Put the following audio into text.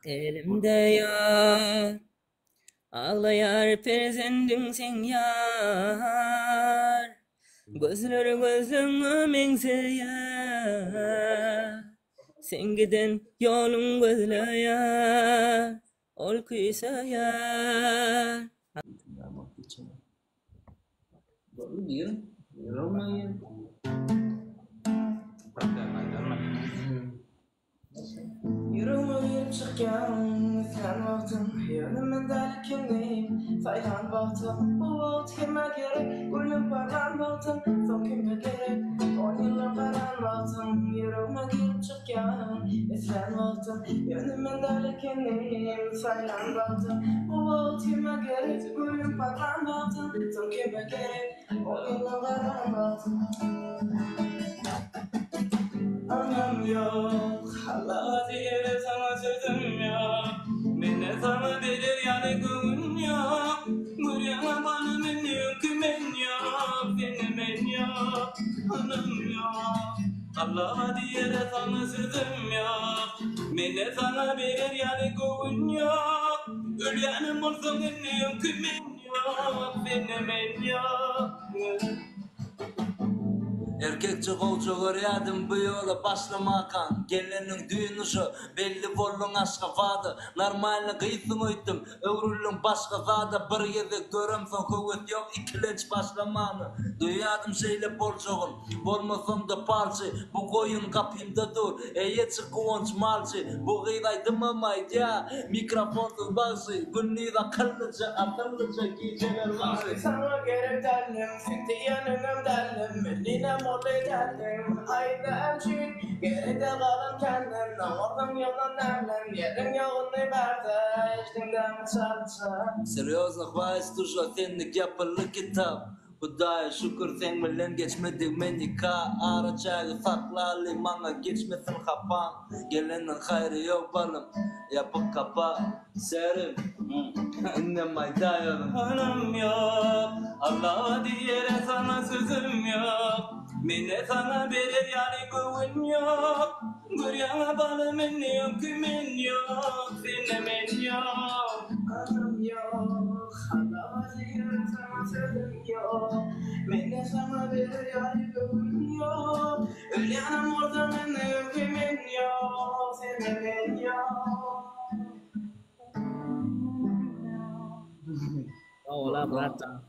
elimde yar. Ağlayar perzendin sen yar. Gözleri gözüme menseyer. Sen giden yolun gözler. Ol kıyısayar. Yüreğime girip çıkkan sen baktın yönümün derkindeyim saylan baktın bu vakt kime gerek gülüm paran baktın son kime gerek 10 yıllar paran baktın yüreğime girip çıkkan sen baktın yönümün derkindeyim saylan baktın bu vakt kime gerek gülüm paran baktın son kime gerek 10 yıllar paran baktın. Anam yok, Allah diye sana sözüm yok. Beni sana verir yani gün yok. Buraya bana men yok, men yok, benim men yok. Anam yok, Allah diye sana sözüm yok. Beni sana verir yani gün yok. Ölyanım olsa men yok, men yok, benim men yok. Erkekçe kolça görüyordum bu yola başlamakan. Gelinin düğünü şu belli bolun aşka vadı. Normalini kıysın öydüm övrülün başka vadı. Bir yedik görümsen kuvvet yok ikilenç başlamanı. Duyuyadım şeyle bolçoğun bolmasam da parçı. Bu koyun kapımda dur eyetçi kuvonç malçı. Bu gıydaydım amaydı ya mikrofonsuz bazı. Günlüğü akıllıca giyceler var. Sana gerek derlim fikti yanınım derlim. Melline morlay derdim ayda emçin. Geride kalan kendim namordan yoldan derlim. Yerim yolunu verdi içtimden çalsa. Seriozluk vaiz tuşla senlik yapılı kitap. Hudaya şükür sen bilen geçmedik menika. Araçayı sakla limana geçmesin kapan. Gelenin hayrı yok balım yapıp kapa. Serim innem aydayanım. Anam yok Allah diyere sana sözüm yok. Mine sana verir yani güvün yok. Güryana bana men yok men yok. Senin men yok. Anam yok Allah diyere sana sözüm yok. Mine sana verir yani güvün yok. Ölyanım orada men yok men yok. Senin men yok. Hola, plata.